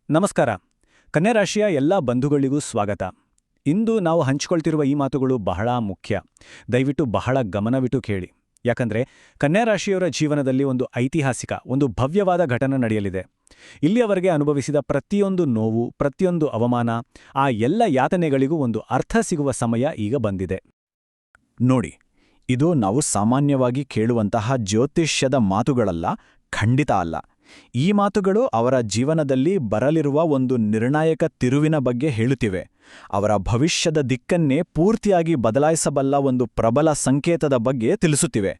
ನಮಸ್ಕಾರ. ಕನ್ಯಾ ರಾಶಿಯ ಎಲ್ಲ ಬಂಧುಗಳಿಗೂ ಸ್ವಾಗತ. ಇಂದು ನಾವು ಹಂಚಿಕೊಳ್ತಿರುವ ಈ ಮಾತುಗಳು ಬಹಳ ಮುಖ್ಯ. ದಯವಿಟ್ಟು ಬಹಳ ಗಮನವಿಟ್ಟು ಕೇಳಿ. ಯಾಕಂದ್ರೆ ಕನ್ಯಾ ರಾಶಿಯವರ ಜೀವನದಲ್ಲಿ ಒಂದು ಐತಿಹಾಸಿಕ, ಒಂದು ಭವ್ಯವಾದ ಘಟನೆ ನಡೆಯಲಿದೆ. ಇಲ್ಲಿಯವರೆಗೆ ಅನುಭವಿಸಿದ ಪ್ರತಿಯೊಂದು ನೋವು, ಪ್ರತಿಯೊಂದು ಅವಮಾನ, ಆ ಎಲ್ಲ ಯಾತನೆಗಳಿಗೂ ಒಂದು ಅರ್ಥ ಸಿಗುವ ಸಮಯ ಈಗ ಬಂದಿದೆ. ನೋಡಿ, ಇದು ನಾವು ಸಾಮಾನ್ಯವಾಗಿ ಕೇಳುವಂತಹ ಜ್ಯೋತಿಷ್ಯದ ಮಾತುಗಳಲ್ಲ, ಖಂಡಿತ ಅಲ್ಲ. ಈ ಮಾತುಗಳು ಅವರ ಜೀವನದಲ್ಲಿ ಬರಲಿರುವ ಒಂದು ನಿರ್ಣಾಯಕ ತಿರುವಿನ ಬಗ್ಗೆ ಹೇಳುತ್ತಿವೆ. ಅವರ ಭವಿಷ್ಯದ ದಿಕ್ಕನ್ನೇ ಪೂರ್ತಿಯಾಗಿ ಬದಲಾಯಿಸಬಲ್ಲ ಒಂದು ಪ್ರಬಲ ಸಂಕೇತದ ಬಗ್ಗೆ ತಿಳಿಸುತ್ತಿವೆ.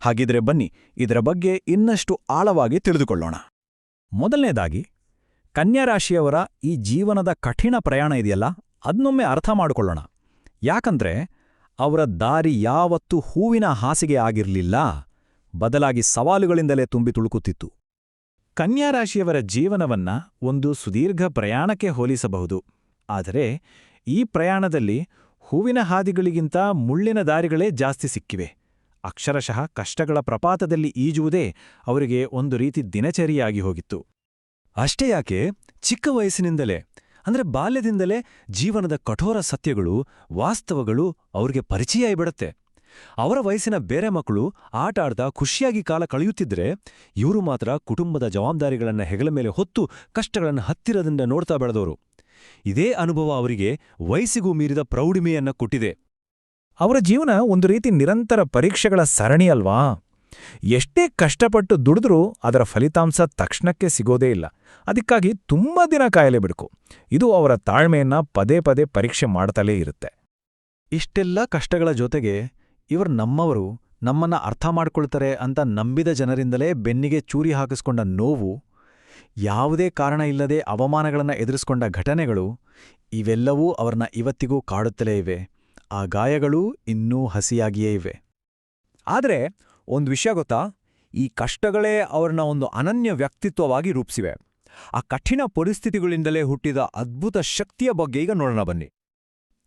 ಹಾಗಿದ್ರೆ ಬನ್ನಿ, ಇದರ ಬಗ್ಗೆ ಇನ್ನಷ್ಟು ಆಳವಾಗಿ ತಿಳಿದುಕೊಳ್ಳೋಣ. ಮೊದಲನೇದಾಗಿ, ಕನ್ಯಾ ರಾಶಿಯವರ ಈ ಜೀವನದ ಕಠಿಣ ಪ್ರಯಾಣ ಇದೆಯಲ್ಲ, ಅದನ್ನೊಮ್ಮೆ ಅರ್ಥ ಮಾಡಿಕೊಳ್ಳೋಣ. ಯಾಕಂದ್ರೆ ಅವರ ದಾರಿ ಯಾವತ್ತೂ ಹೂವಿನ ಹಾಸಿಗೆ ಆಗಿರಲಿಲ್ಲ, ಬದಲಾಗಿ ಸವಾಲುಗಳಿಂದಲೇ ತುಂಬಿ ತುಳುಕುತ್ತಿತ್ತು. ಕನ್ಯಾ ರಾಶಿಯವರ ಜೀವನವನ್ನ ಒಂದು ಸುದೀರ್ಘ ಪ್ರಯಾಣಕ್ಕೆ ಹೋಲಿಸಬಹುದು. ಆದರೆ ಈ ಪ್ರಯಾಣದಲ್ಲಿ ಹೂವಿನ ಹಾದಿಗಳಿಗಿಂತ ಮುಳ್ಳಿನ ದಾರಿಗಳೇ ಜಾಸ್ತಿ ಸಿಕ್ಕಿವೆ. ಅಕ್ಷರಶಃ ಕಷ್ಟಗಳ ಪ್ರಪಾತದಲ್ಲಿ ಈಜುವುದೇ ಅವರಿಗೆ ಒಂದು ರೀತಿ ದಿನಚರಿಯಾಗಿ ಹೋಗಿತ್ತು. ಅಷ್ಟೇ ಯಾಕೆ, ಚಿಕ್ಕ ವಯಸ್ಸಿನಿಂದಲೇ ಅಂದ್ರೆ ಬಾಲ್ಯದಿಂದಲೇ ಜೀವನದ ಕಠೋರ ಸತ್ಯಗಳು, ವಾಸ್ತವಗಳು ಅವ್ರಿಗೆ ಪರಿಚಯ ಆಗಿಬಿಡತ್ತೆ. ಅವರ ವಯಸ್ಸಿನ ಬೇರೆ ಮಕ್ಕಳು ಆಟ ಆಡ್ತಾ ಖುಷಿಯಾಗಿ ಕಾಲ ಕಳೆಯುತ್ತಿದ್ರೆ, ಇವರು ಮಾತ್ರ ಕುಟುಂಬದ ಜವಾಬ್ದಾರಿಗಳನ್ನು ಹೆಗಲ ಮೇಲೆ ಹೊತ್ತು ಕಷ್ಟಗಳನ್ನು ಹತ್ತಿರದಿಂದ ನೋಡ್ತಾ ಬೆಳೆದವರು. ಇದೇ ಅನುಭವ ಅವರಿಗೆ ವಯಸ್ಸಿಗೂ ಮೀರಿದ ಪ್ರೌಢಿಮೆಯನ್ನ ಕೊಟ್ಟಿದೆ. ಅವರ ಜೀವನ ಒಂದು ರೀತಿ ನಿರಂತರ ಪರೀಕ್ಷೆಗಳ ಸರಣಿ ಅಲ್ವಾ? ಎಷ್ಟೇ ಕಷ್ಟಪಟ್ಟು ದುಡಿದ್ರೂ ಅದರ ಫಲಿತಾಂಶ ತಕ್ಷಣಕ್ಕೆ ಸಿಗೋದೇ ಇಲ್ಲ. ಅದಕ್ಕಾಗಿ ತುಂಬಾ ದಿನ ಕಾಯಲೇಬೇಕು. ಇದು ಅವರ ತಾಳ್ಮೆಯನ್ನ ಪದೇ ಪದೇ ಪರೀಕ್ಷೆ ಮಾಡ್ತಲೇ ಇರುತ್ತೆ. ಇಷ್ಟೆಲ್ಲ ಕಷ್ಟಗಳ ಜೊತೆಗೆ ಇವರು ನಮ್ಮವರು, ನಮ್ಮನ್ನ ಅರ್ಥ ಮಾಡ್ಕೊಳ್ತಾರೆ ಅಂತ ನಂಬಿದ ಜನರಿಂದಲೇ ಬೆನ್ನಿಗೆ ಚೂರಿ ಹಾಕಿಸ್ಕೊಂಡ ನೋವು, ಯಾವುದೇ ಕಾರಣ ಇಲ್ಲದೆ ಅವಮಾನಗಳನ್ನು ಎದುರಿಸ್ಕೊಂಡ ಘಟನೆಗಳು, ಇವೆಲ್ಲವೂ ಅವರನ್ನ ಇವತ್ತಿಗೂ ಕಾಡುತ್ತಲೇ ಇವೆ. ಆ ಗಾಯಗಳೂ ಇನ್ನೂ ಹಸಿಯಾಗಿಯೇ ಇವೆ. ಆದರೆ ಒಂದು ವಿಷಯ ಗೊತ್ತಾ? ಈ ಕಷ್ಟಗಳೇ ಅವ್ರನ್ನ ಒಂದು ಅನನ್ಯ ವ್ಯಕ್ತಿತ್ವವಾಗಿ ರೂಪಿಸಿವೆ. ಆ ಕಠಿಣ ಪರಿಸ್ಥಿತಿಗಳಿಂದಲೇ ಹುಟ್ಟಿದ ಅದ್ಭುತ ಶಕ್ತಿಯ ಬಗ್ಗೆ ಈಗ ನೋಡೋಣ ಬನ್ನಿ.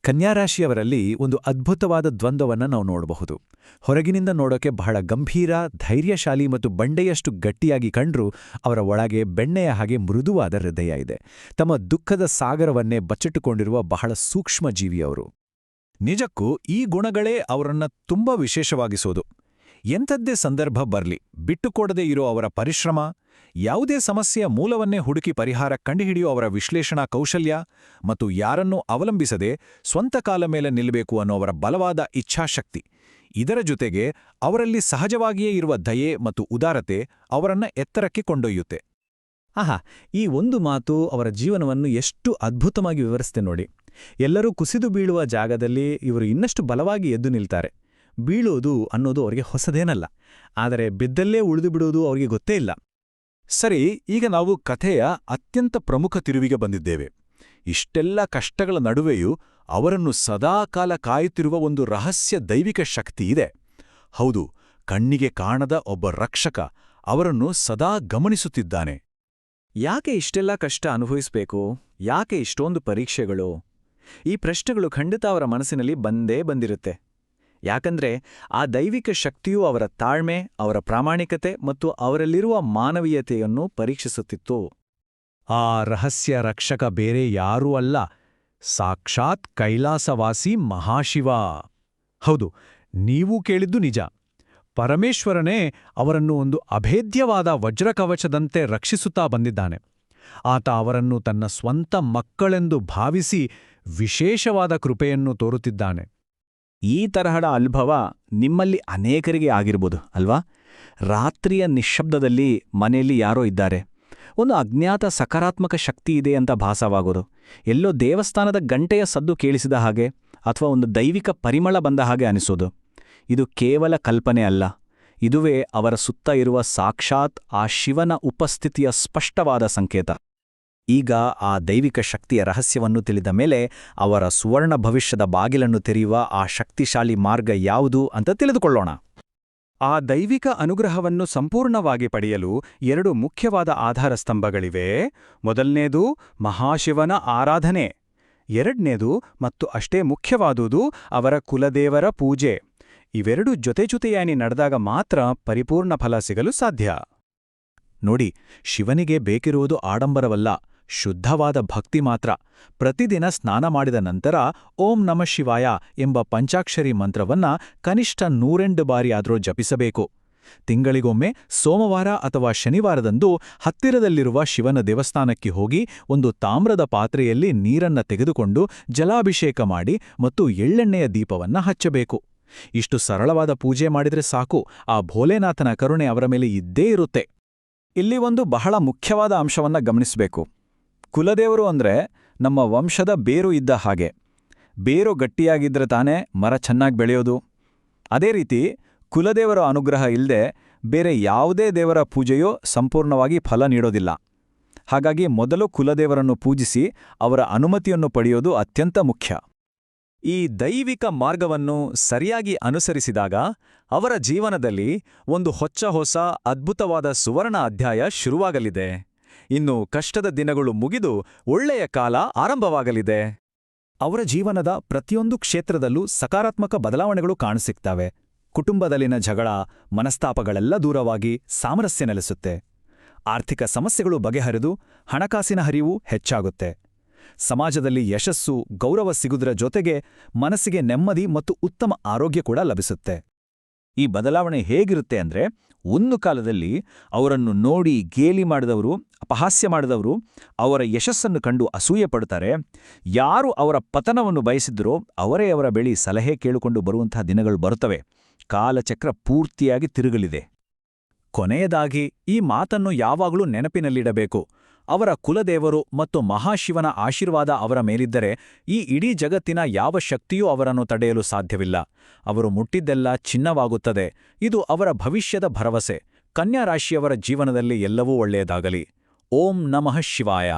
ಕನ್ಯಾರಾಶಿಯವರಲ್ಲಿ ಒಂದು ಅದ್ಭುತವಾದ ದ್ವಂದ್ವವನ್ನು ನಾವು ನೋಡಬಹುದು. ಹೊರಗಿನಿಂದ ನೋಡೋಕೆ ಬಹಳ ಗಂಭೀರ, ಧೈರ್ಯಶಾಲಿ ಮತ್ತು ಬಂಡೆಯಷ್ಟು ಗಟ್ಟಿಯಾಗಿ ಕಂಡ್ರೂ ಅವರ ಒಳಗೆ ಬೆಣ್ಣೆಯ ಹಾಗೆ ಮೃದುವಾದ ಹೃದಯ ಇದೆ. ತಮ್ಮ ದುಃಖದ ಸಾಗರವನ್ನೇ ಬಚ್ಚಿಟ್ಟುಕೊಂಡಿರುವ ಬಹಳ ಸೂಕ್ಷ್ಮ ಜೀವಿಯವರು. ನಿಜಕ್ಕೂ ಈ ಗುಣಗಳೇ ಅವರನ್ನ ತುಂಬಾ ವಿಶೇಷವಾಗಿಸೋದು. ಎಂಥದ್ದೇ ಸಂದರ್ಭ ಬರ್ಲಿ, ಬಿಟ್ಟುಕೊಡದೇ ಇರೋ ಅವರ ಪರಿಶ್ರಮ, ಯಾವುದೇ ಸಮಸ್ಯೆಯ ಮೂಲವನ್ನೇ ಹುಡುಕಿ ಪರಿಹಾರ ಕಂಡುಹಿಡಿಯೋ ಅವರ ವಿಶ್ಲೇಷಣಾ ಕೌಶಲ್ಯ ಮತ್ತು ಯಾರನ್ನೂ ಅವಲಂಬಿಸದೆ ಸ್ವಂತ ಕಾಲ ಮೇಲೆ ನಿಲ್ಲಬೇಕು ಅನ್ನೋ ಅವರ ಬಲವಾದ ಇಚ್ಛಾಶಕ್ತಿ, ಇದರ ಜೊತೆಗೆ ಅವರಲ್ಲಿ ಸಹಜವಾಗಿಯೇ ಇರುವ ದಯೆ ಮತ್ತು ಉದಾರತೆ ಅವರನ್ನ ಎತ್ತರಕ್ಕೆ ಕೊಂಡೊಯ್ಯುತ್ತೆ. ಆಹಾ, ಈ ಒಂದು ಮಾತು ಅವರ ಜೀವನವನ್ನು ಎಷ್ಟು ಅದ್ಭುತವಾಗಿ ವಿವರಿಸುತ್ತೆ ನೋಡಿ. ಎಲ್ಲರೂ ಕುಸಿದು ಬೀಳುವ ಜಾಗದಲ್ಲಿ ಇವರು ಇನ್ನಷ್ಟು ಬಲವಾಗಿ ಎದ್ದು ನಿಲ್ತಾರೆ. ಬೀಳೋದು ಅನ್ನೋದು ಅವರಿಗೆ ಹೊಸದೇನಲ್ಲ, ಆದರೆ ಬಿದ್ದಲ್ಲೇ ಉಳಿದು ಬಿಡುವುದು ಅವರಿಗೆ ಗೊತ್ತೇ ಇಲ್ಲ. ಸರಿ, ಈಗ ನಾವು ಕಥೆಯ ಅತ್ಯಂತ ಪ್ರಮುಖ ತಿರುವಿಗೆ ಬಂದಿದ್ದೇವೆ. ಇಷ್ಟೆಲ್ಲ ಕಷ್ಟಗಳ ನಡುವೆಯೂ ಅವರನ್ನು ಸದಾಕಾಲ ಕಾಯುತ್ತಿರುವ ಒಂದು ರಹಸ್ಯ ದೈವಿಕ ಶಕ್ತಿ ಇದೆ. ಹೌದು, ಕಣ್ಣಿಗೆ ಕಾಣದ ಒಬ್ಬ ರಕ್ಷಕ ಅವರನ್ನು ಸದಾ ಗಮನಿಸುತ್ತಿದ್ದಾನೆ. ಯಾಕೆ ಇಷ್ಟೆಲ್ಲ ಕಷ್ಟ ಅನುಭವಿಸಬೇಕು? ಯಾಕೆ ಇಷ್ಟೊಂದು ಪರೀಕ್ಷೆಗಳು? ಈ ಪ್ರಶ್ನೆಗಳು ಖಂಡಿತ ಅವರ ಮನಸ್ಸಿನಲ್ಲಿ ಬಂದೇ ಬಂದಿರುತ್ತೆ. ಯಾಕಂದ್ರೆ ಆ ದೈವಿಕ ಶಕ್ತಿಯು ಅವರ ತಾಳ್ಮೆ, ಅವರ ಪ್ರಾಮಾಣಿಕತೆ ಮತ್ತು ಅವರಲ್ಲಿರುವ ಮಾನವೀಯತೆಯನ್ನು ಪರೀಕ್ಷಿಸುತ್ತಿತ್ತು. ಆ ರಹಸ್ಯ ರಕ್ಷಕ ಬೇರೆ ಯಾರೂ ಅಲ್ಲ, ಸಾಕ್ಷಾತ್ ಕೈಲಾಸವಾಸಿ ಮಹಾಶಿವ. ಹೌದು, ನೀವು ಕೇಳಿದ್ದು ನಿಜ. ಪರಮೇಶ್ವರನೇ ಅವರನ್ನು ಒಂದು ಅಭೇದ್ಯವಾದ ವಜ್ರಕವಚದಂತೆ ರಕ್ಷಿಸುತ್ತಾ ಬಂದಿದ್ದಾನೆ. ಆತ ಅವರನ್ನು ತನ್ನ ಸ್ವಂತ ಮಕ್ಕಳೆಂದು ಭಾವಿಸಿ ವಿಶೇಷವಾದ ಕೃಪೆಯನ್ನು ತೋರುತ್ತಿದ್ದಾನೆ. ಈ ತರಹದ ಅನುಭವ ನಿಮ್ಮಲ್ಲಿ ಅನೇಕರಿಗೆ ಆಗಿರ್ಬೋದು ಅಲ್ವಾ? ರಾತ್ರಿಯ ನಿಶ್ಶಬ್ದದಲ್ಲಿ ಮನೆಯಲ್ಲಿ ಯಾರೋ ಇದ್ದಾರೆ, ಒಂದು ಅಜ್ಞಾತ ಸಕಾರಾತ್ಮಕ ಶಕ್ತಿ ಇದೆ ಅಂತ ಭಾಸವಾಗೋದು, ಎಲ್ಲೋ ದೇವಸ್ಥಾನದ ಗಂಟೆಯ ಸದ್ದು ಕೇಳಿಸಿದ ಹಾಗೆ ಅಥವಾ ಒಂದು ದೈವಿಕ ಪರಿಮಳ ಬಂದ ಹಾಗೆ ಅನಿಸೋದು. ಇದು ಕೇವಲ ಕಲ್ಪನೆ ಅಲ್ಲ, ಇದುವೇ ಅವರ ಸುತ್ತ ಇರುವ ಸಾಕ್ಷಾತ್ ಆ ಶಿವನ ಉಪಸ್ಥಿತಿಯ ಸ್ಪಷ್ಟವಾದ ಸಂಕೇತ. ಈಗ ಆ ದೈವಿಕ ಶಕ್ತಿಯ ರಹಸ್ಯವನ್ನು ತಿಳಿದ ಮೇಲೆ ಅವರ ಸುವರ್ಣ ಭವಿಷ್ಯದ ಬಾಗಿಲನ್ನು ತೆರೆಯುವ ಆ ಶಕ್ತಿಶಾಲಿ ಮಾರ್ಗ ಯಾವುದು ಅಂತ ತಿಳಿದುಕೊಳ್ಳೋಣ. ಆ ದೈವಿಕ ಅನುಗ್ರಹವನ್ನು ಸಂಪೂರ್ಣವಾಗಿ ಪಡೆಯಲು 2 ಮುಖ್ಯವಾದ ಆಧಾರಸ್ತಂಭಗಳಿವೆ. ಮೊದಲನೇದು ಮಹಾಶಿವನ ಆರಾಧನೆ, ಎರಡನೇದು ಮತ್ತು ಅಷ್ಟೇ ಮುಖ್ಯವಾದುದು ಅವರ ಕುಲದೇವರ ಪೂಜೆ. ಇವೆರಡೂ ಜೊತೆಜೊತೆಯಾಗಿ ನಡೆದಾಗ ಮಾತ್ರ ಪರಿಪೂರ್ಣ ಫಲ ಸಿಗಲು ಸಾಧ್ಯ. ನೋಡಿ, ಶಿವನಿಗೆ ಬೇಕಿರುವುದು ಆಡಂಬರವಲ್ಲ, ಶುದ್ಧವಾದ ಭಕ್ತಿ ಮಾತ್ರ. ಪ್ರತಿದಿನ ಸ್ನಾನ ಮಾಡಿದ ನಂತರ ಓಂ ನಮಃ ಶಿವಾಯ ಎಂಬ ಪಂಚಾಕ್ಷರಿ ಮಂತ್ರವನ್ನ ಕನಿಷ್ಠ 108 ಬಾರಿ ಆದರೂ ಜಪಿಸಬೇಕು. ತಿಂಗಳಿಗೊಮ್ಮೆ ಸೋಮವಾರ ಅಥವಾ ಶನಿವಾರದಂದು ಹತ್ತಿರದಲ್ಲಿರುವ ಶಿವನ ದೇವಸ್ಥಾನಕ್ಕೆ ಹೋಗಿ ಒಂದು ತಾಮ್ರದ ಪಾತ್ರೆಯಲ್ಲಿ ನೀರನ್ನ ತೆಗೆದುಕೊಂಡು ಜಲಾಭಿಷೇಕ ಮಾಡಿ ಮತ್ತು ಎಳ್ಳೆಣ್ಣೆಯ ದೀಪವನ್ನ ಹಚ್ಚಬೇಕು. ಇಷ್ಟು ಸರಳವಾದ ಪೂಜೆ ಮಾಡಿದ್ರೆ ಸಾಕು, ಆ ಭೋಲೆನಾಥನ ಕರುಣೆ ಅವರ ಮೇಲೆ ಇದ್ದೇ ಇರುತ್ತೆ. ಇಲ್ಲಿ ಒಂದು ಬಹಳ ಮುಖ್ಯವಾದ ಅಂಶವನ್ನ ಗಮನಿಸಬೇಕು. ಕುಲದೇವರು ಅಂದ್ರೆ ನಮ್ಮ ವಂಶದ ಬೇರು ಇದ್ದ ಹಾಗೆ. ಬೇರು ಗಟ್ಟಿಯಾಗಿದ್ರೆ ತಾನೇ ಮರ ಚೆನ್ನಾಗಿ ಬೆಳೆಯೋದು. ಅದೇ ರೀತಿ ಕುಲದೇವರ ಅನುಗ್ರಹ ಇಲ್ಲದೆ ಬೇರೆ ಯಾವುದೇ ದೇವರ ಪೂಜೆಯೋ ಸಂಪೂರ್ಣವಾಗಿ ಫಲ ನೀಡೋದಿಲ್ಲ. ಹಾಗಾಗಿ ಮೊದಲು ಕುಲದೇವರನ್ನು ಪೂಜಿಸಿ ಅವರ ಅನುಮತಿಯನ್ನು ಪಡೆಯೋದು ಅತ್ಯಂತ ಮುಖ್ಯ. ಈ ದೈವಿಕ ಮಾರ್ಗವನ್ನು ಸರಿಯಾಗಿ ಅನುಸರಿಸಿದಾಗ ಅವರ ಜೀವನದಲ್ಲಿ ಒಂದು ಹೊಸ ಅದ್ಭುತವಾದ ಸುವರ್ಣ ಅಧ್ಯಾಯ ಶುರುವಾಗಲಿದೆ. ಇನ್ನು ಕಷ್ಟದ ದಿನಗಳು ಮುಗಿದು ಒಳ್ಳೆಯ ಕಾಲ ಆರಂಭವಾಗಲಿದೆ. ಅವರ ಜೀವನದ ಪ್ರತಿಯೊಂದು ಕ್ಷೇತ್ರದಲ್ಲೂ ಸಕಾರಾತ್ಮಕ ಬದಲಾವಣೆಗಳು ಕಾಣಸಿಗ್ತವೆ. ಕುಟುಂಬದಲ್ಲಿನ ಜಗಳ, ಮನಸ್ತಾಪಗಳೆಲ್ಲ ದೂರವಾಗಿ ಸಾಮರಸ್ಯ ನೆಲೆಸುತ್ತೆ. ಆರ್ಥಿಕ ಸಮಸ್ಯೆಗಳು ಬಗೆಹರಿದು ಹಣಕಾಸಿನ ಹರಿವು ಹೆಚ್ಚಾಗುತ್ತೆ. ಸಮಾಜದಲ್ಲಿ ಯಶಸ್ಸು, ಗೌರವ ಸಿಗುವುದರ ಜೊತೆಗೆ ಮನಸ್ಸಿಗೆ ನೆಮ್ಮದಿ ಮತ್ತು ಉತ್ತಮ ಆರೋಗ್ಯ ಕೂಡ ಲಭಿಸುತ್ತೆ. ಈ ಬದಲಾವಣೆ ಹೇಗಿರುತ್ತೆ ಅಂದ್ರೆ, ಒಂದು ಕಾಲದಲ್ಲಿ ಅವರನ್ನು ನೋಡಿ ಗೇಲಿ ಮಾಡಿದವರು, ಅಪಹಾಸ್ಯ ಮಾಡಿದವರು ಅವರ ಯಶಸ್ಸನ್ನು ಕಂಡು ಅಸೂಯೆ ಪಡ್ತಾರೆ. ಯಾರು ಅವರ ಪತನವನ್ನು ಬಯಸಿದ್ರೋ ಅವರೇ ಅವರ ಬಳಿ ಸಲಹೆ ಕೇಳಿಕೊಂಡು ಬರುವಂತಹ ದಿನಗಳು ಬರುತ್ತವೆ. ಕಾಲಚಕ್ರ ಪೂರ್ತಿಯಾಗಿ ತಿರುಗಲಿದೆ. ಕೊನೆಯದಾಗಿ ಈ ಮಾತನ್ನು ಯಾವಾಗಲೂ ನೆನಪಿನಲ್ಲಿಡಬೇಕು. ಅವರ ಕುಲದೇವರು ಮತ್ತು ಮಹಾಶಿವನ ಆಶೀರ್ವಾದ ಅವರ ಮೇಲಿದ್ದರೆ ಈ ಇಡೀ ಜಗತ್ತಿನ ಯಾವ ಶಕ್ತಿಯೂ ಅವರನ್ನು ತಡೆಯಲು ಸಾಧ್ಯವಿಲ್ಲ. ಅವರು ಮುಟ್ಟಿದ್ದೆಲ್ಲ ಚಿನ್ನವಾಗುತ್ತದೆ. ಇದು ಅವರ ಭವಿಷ್ಯದ ಭರವಸೆ. ಕನ್ಯಾ ರಾಶಿಯವರ ಜೀವನದಲ್ಲಿ ಎಲ್ಲವೂ ಒಳ್ಳೆಯದಾಗಲಿ. ಓಂ ನಮಃ ಶಿವಾಯ.